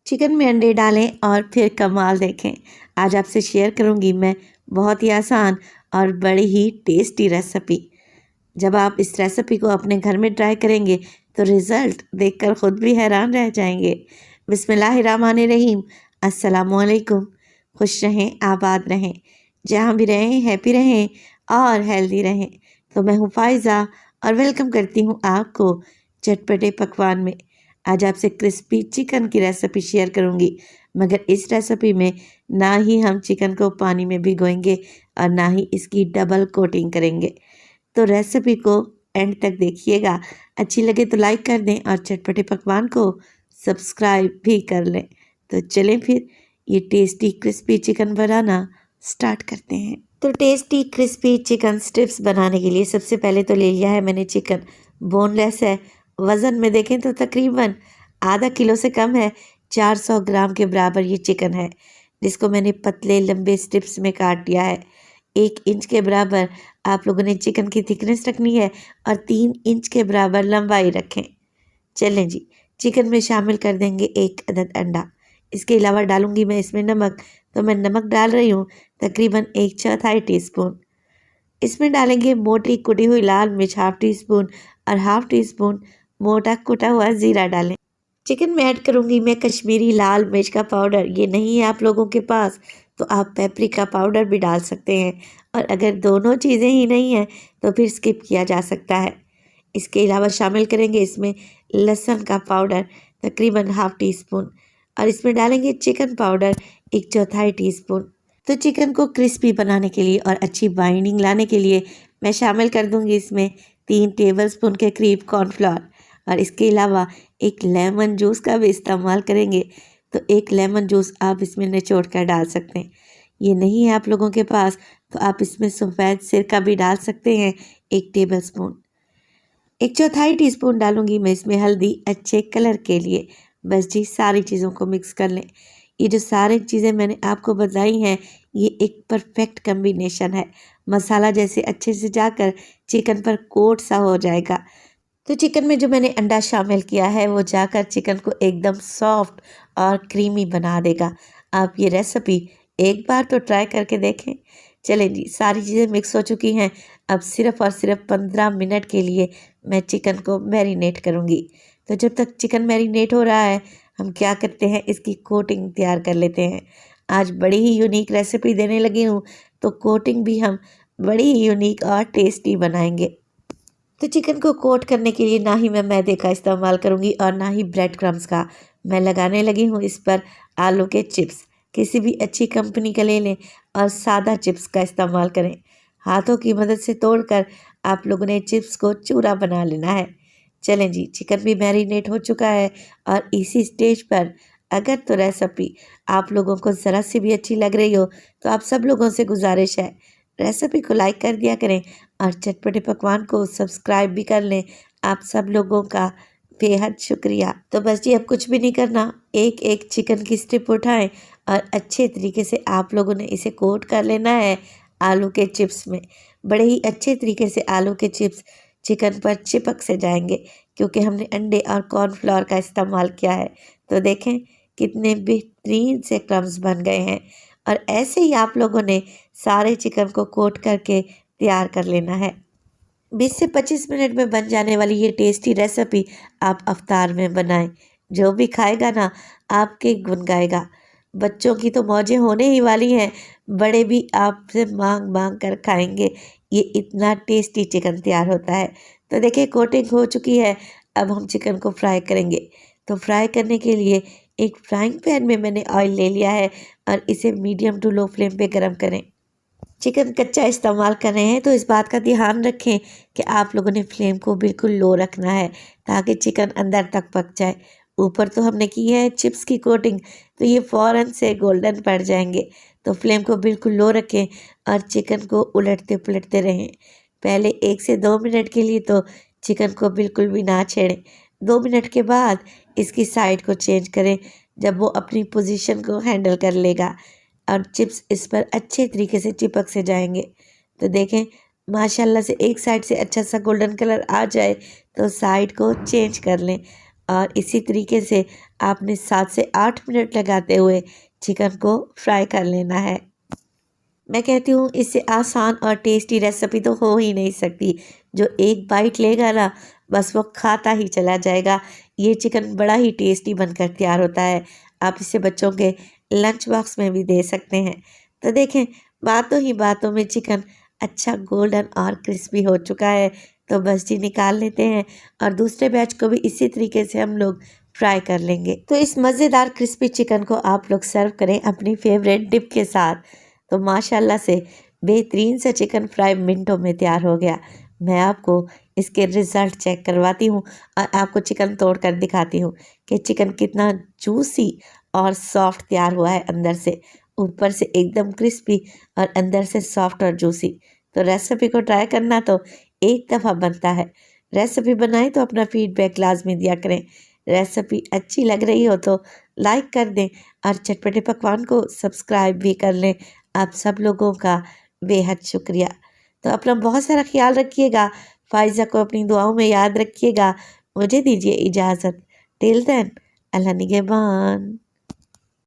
Chicken में अंडे डालें और फिर कमाल देखें। आज आपसे शेयर करूंगी मैं बहुत ही आसान और बड़ी ही टेस्टी रेसिपी। जब आप इस रेसिपी को अपने घर में ट्राई करेंगे तो रिज़ल्ट देखकर ख़ुद भी हैरान रह जाएंगे। बिस्मिल्लाहिर्रहमानिर्रहीम। अस्सलामुअलैकुम। खुश रहें, आबाद रहें, जहाँ भी रहें हैप्पी रहें और हेल्दी रहें। तो मैं हूँ फ़ाइज़ा और वेलकम करती हूँ आपको चटपटे पकवान में। आज आपसे क्रिस्पी चिकन की रेसिपी शेयर करूँगी, मगर इस रेसिपी में ना ही हम चिकन को पानी में भिगोएंगे और ना ही इसकी डबल कोटिंग करेंगे। तो रेसिपी को एंड तक देखिएगा। अच्छी लगे तो लाइक कर दें और चटपटे पकवान को सब्सक्राइब भी कर लें। तो चलें फिर ये टेस्टी क्रिस्पी चिकन बनाना स्टार्ट करते हैं। तो टेस्टी क्रिस्पी चिकन स्ट्रिप्स बनाने के लिए सबसे पहले तो ले लिया है मैंने चिकन। बोनलेस है। वज़न में देखें तो तकरीबन आधा किलो से कम है। 400 ग्राम के बराबर ये चिकन है, जिसको मैंने पतले लंबे स्ट्रिप्स में काट दिया है। 1 इंच के बराबर आप लोगों ने चिकन की थिकनेस रखनी है और 3 इंच के बराबर लंबाई रखें। चलें जी, चिकन में शामिल कर देंगे 1 अदद अंडा। इसके अलावा डालूंगी मैं इसमें नमक। तो मैं नमक डाल रही हूँ तकरीबन 1/4 टीस्पून। इसमें डालेंगे मोटी कुटी हुई लाल मिर्च ½ टीस्पून और ½ टीस्पून मोटा कुटा हुआ ज़ीरा डालें। चिकन में ऐड करूँगी मैं कश्मीरी लाल मिर्च का पाउडर। ये नहीं है आप लोगों के पास तो आप पेपरिका पाउडर भी डाल सकते हैं, और अगर दोनों चीज़ें ही नहीं हैं तो फिर स्किप किया जा सकता है। इसके अलावा शामिल करेंगे इसमें लहसुन का पाउडर तकरीबन ½ टीस्पून, और इसमें डालेंगे चिकन पाउडर 1/4 टीस्पून। तो चिकन को क्रिस्पी बनाने के लिए और अच्छी बाइंडिंग लाने के लिए मैं शामिल कर दूंगी इसमें 3 टेबलस्पून के करीब कॉर्नफ्लोर, और इसके अलावा 1 लेमन जूस का भी इस्तेमाल करेंगे। तो 1 लेमन जूस आप इसमें निचोड़ कर डाल सकते हैं। ये नहीं है आप लोगों के पास तो आप इसमें सफ़ेद सिरका भी डाल सकते हैं 1 टेबलस्पून। 1/4 टीस्पून डालूंगी मैं इसमें हल्दी अच्छे कलर के लिए। बस जी, सारी चीज़ों को मिक्स कर लें। ये जो सारी चीज़ें मैंने आपको बताई हैं ये एक परफेक्ट कम्बिनेशन है। मसाला जैसे अच्छे से जाकर चिकन पर कोट सा हो जाएगा। तो चिकन में जो मैंने अंडा शामिल किया है वो जाकर चिकन को एकदम सॉफ्ट और क्रीमी बना देगा। आप ये रेसिपी एक बार तो ट्राई करके देखें। चलें जी, सारी चीज़ें मिक्स हो चुकी हैं। अब सिर्फ़ और सिर्फ 15 मिनट के लिए मैं चिकन को मैरिनेट करूँगी। तो जब तक चिकन मैरिनेट हो रहा है हम क्या करते हैं, इसकी कोटिंग तैयार कर लेते हैं। आज बड़ी ही यूनिक रेसिपी देने लगी हूँ तो कोटिंग भी हम बड़ी ही यूनिक और टेस्टी बनाएंगे। तो चिकन को कोट करने के लिए ना ही मैं मैदे का इस्तेमाल करूँगी और ना ही ब्रेड क्रम्स का। मैं लगाने लगी हूँ इस पर आलू के चिप्स। किसी भी अच्छी कंपनी का ले लें और सादा चिप्स का इस्तेमाल करें। हाथों की मदद से तोड़कर आप लोगों ने चिप्स को चूरा बना लेना है। चलें जी, चिकन भी मैरिनेट हो चुका है और इसी स्टेज पर अगर तो रेसिपी आप लोगों को ज़रा सी भी अच्छी लग रही हो तो आप सब लोगों से गुजारिश है रेसिपी को लाइक कर दिया करें और चटपटे पकवान को सब्सक्राइब भी कर लें। आप सब लोगों का बेहद शुक्रिया। तो बस जी, अब कुछ भी नहीं करना, एक एक चिकन की स्ट्रिप उठाएं और अच्छे तरीके से आप लोगों ने इसे कोट कर लेना है आलू के चिप्स में। बड़े ही अच्छे तरीके से आलू के चिप्स चिकन पर चिपक से जाएंगे क्योंकि हमने अंडे और कॉर्नफ्लोर का इस्तेमाल किया है। तो देखें कितने बेहतरीन से क्रम्स बन गए हैं, और ऐसे ही आप लोगों ने सारे चिकन को कोट करके तैयार कर लेना है। 20 से 25 मिनट में बन जाने वाली ये टेस्टी रेसिपी आप अफ्तार में बनाएं। जो भी खाएगा ना आपके गुण गाएगा। बच्चों की तो मौजें होने ही वाली हैं, बड़े भी आपसे मांग मांग कर खाएंगे। ये इतना टेस्टी चिकन तैयार होता है। तो देखिए कोटिंग हो चुकी है। अब हम चिकन को फ्राई करेंगे। तो फ्राई करने के लिए एक फ्राइंग पैन में मैंने ऑयल ले लिया है और इसे मीडियम टू लो फ्लेम पे गरम करें। चिकन कच्चा इस्तेमाल कर रहे हैं तो इस बात का ध्यान रखें कि आप लोगों ने फ्लेम को बिल्कुल लो रखना है ताकि चिकन अंदर तक पक जाए। ऊपर तो हमने की है चिप्स की कोटिंग, तो ये फ़ौरन से गोल्डन पड़ जाएंगे। तो फ्लेम को बिल्कुल लो रखें और चिकन को उलटते पुलटते रहें। पहले 1 से 2 मिनट के लिए तो चिकन को बिल्कुल भी ना छेड़ें। 2 मिनट के बाद इसकी साइड को चेंज करें जब वो अपनी पोजीशन को हैंडल कर लेगा और चिप्स इस पर अच्छे तरीके से चिपक से जाएंगे। तो देखें माशाल्लाह से एक साइड से अच्छा सा गोल्डन कलर आ जाए तो साइड को चेंज कर लें और इसी तरीके से आपने 7 से 8 मिनट लगाते हुए चिकन को फ्राई कर लेना है। मैं कहती हूँ इससे आसान और टेस्टी रेसिपी तो हो ही नहीं सकती। जो एक बाइट लेगा ना, बस वो खाता ही चला जाएगा। ये चिकन बड़ा ही टेस्टी बनकर तैयार होता है। आप इसे बच्चों के लंच बॉक्स में भी दे सकते हैं। तो देखें, बातों ही बातों में चिकन अच्छा गोल्डन और क्रिस्पी हो चुका है। तो बस जी निकाल लेते हैं और दूसरे बैच को भी इसी तरीके से हम लोग फ्राई कर लेंगे। तो इस मज़ेदार क्रिस्पी चिकन को आप लोग सर्व करें अपनी फेवरेट डिप के साथ। तो माशाल्लाह से बेहतरीन से चिकन फ्राई मिनटों में तैयार हो गया। मैं आपको इसके रिज़ल्ट चेक करवाती हूँ और आपको चिकन तोड़ कर दिखाती हूँ कि चिकन कितना जूसी और सॉफ्ट तैयार हुआ है, अंदर से ऊपर से एकदम क्रिस्पी और अंदर से सॉफ्ट और जूसी। तो रेसिपी को ट्राई करना तो एक दफ़ा बनता है। रेसिपी बनाएं तो अपना फीडबैक लाजमी दिया करें। रेसिपी अच्छी लग रही हो तो लाइक कर दें और चटपटे पकवान को सब्सक्राइब भी कर लें। आप सब लोगों का बेहद शुक्रिया। तो अपना बहुत सारा ख्याल रखिएगा। फ़ाइज़ा को अपनी दुआओं में याद रखिएगा। मुझे दीजिए इजाज़त। टिल देन, अल्लाह निगहबान।